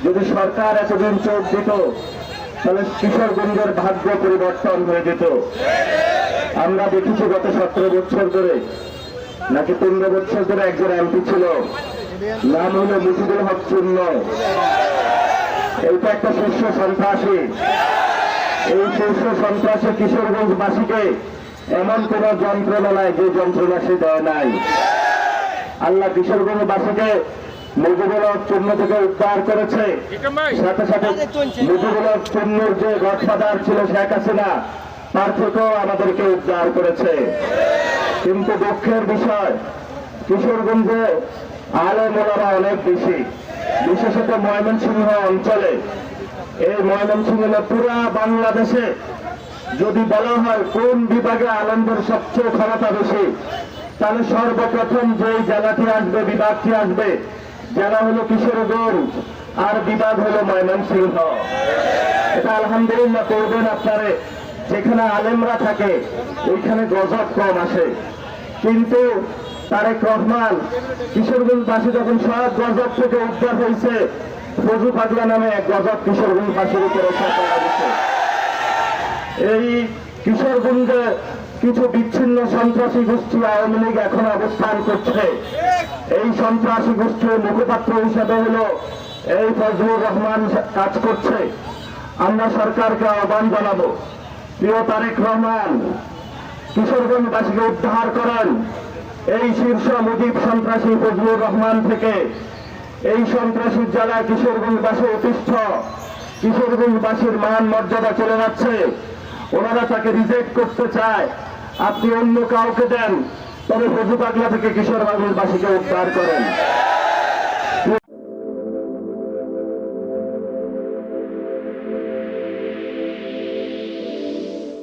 যদি সরকার এতদিন চোখ দিত তাহলে কিশোরগঞ্জের ভাগ্য পরিবর্তন হয়ে যেত। আমরা দেখেছি গত 17 বছর ধরে নাকি 15 বছর ধরে একজন এমপি ছিল, নাম হলো মুজিবুল হক চূর্ণ। এইটা একটা শীর্ষ সন্ত্রাসী। এই শীর্ষ সন্ত্রাসী কিশোরগঞ্জবাসীকে এমন কোন যন্ত্রণা নাই যে যন্ত্রণা সে দেয় নাই। আল্লাহ কিশোরগঞ্জবাসীকে মুজিবুল হক চূর্ণ থেকে উদ্ধার করেছে। সাথে সাথে মুজিবুল হক চূর্ণর যে গডফাদার ছিল শেখ হাসিনা, তার থেকেও আমাদেরকে উদ্ধার করেছে। কিন্তু দুঃখের বিষয়, কিশোরগঞ্জে আলেম ওলামা অনেক বেশি, বিশেষত ময়মনসিংহ অঞ্চলে। এই ময়মনসিংহ পুরা বাংলাদেশে যদি বলা হয় কোন বিভাগে আলেমদের সবচেয়ে ক্ষমতা বেশি, তাহলে সর্বপ্রথম যে জেলাটি আসবে, বিভাগটি আসবে, জেলা হলো কিশোরগঞ্জ আর বিভাগ হলো ময়মনসিংহ। এটা আলহামদুলিল্লাহ করবেন আপনারে। যেখানে আলেমরা থাকে ওইখানে গজব কম আসে, কিন্তু তারেক রহমান কিশোরগঞ্জবাসী যখন সব গজব থেকে উদ্ধার হয়েছে, ফজু পাগলা নামে এক গজব কিশোরগঞ্জবাসীর উপরে চাপানো হয়েছে। এই কিশোরগঞ্জে কিছু বিচ্ছিন্ন সন্ত্রাসী গোষ্ঠী আওয়ামী লীগ এখন অবস্থান করছে। এই সন্ত্রাসী গোষ্ঠীর মুখপাত্র হিসেবে হলো এই ফজলুর রহমান কাজ করছে। আমরা সরকারকে আহ্বান জানাবো, প্রিয় তারেক রহমান, কিশোরগঞ্জবাসীকে উদ্ধার করেন এই শীর্ষ মুজিব সন্ত্রাসী ফজলুর রহমান থেকে। এই সন্ত্রাসী জেলায় কিশোরগঞ্জবাসী অতিষ্ঠ, কিশোরগঞ্জবাসীর মান মর্যাদা চলে যাচ্ছে। ওনারা তাকে রিজেক্ট করতে চায়। আপনি অন্য কাউকে দেন, তবে ফজু পাগলা থেকে কিশোরগঞ্জবাসীকে উদ্ধার করেন।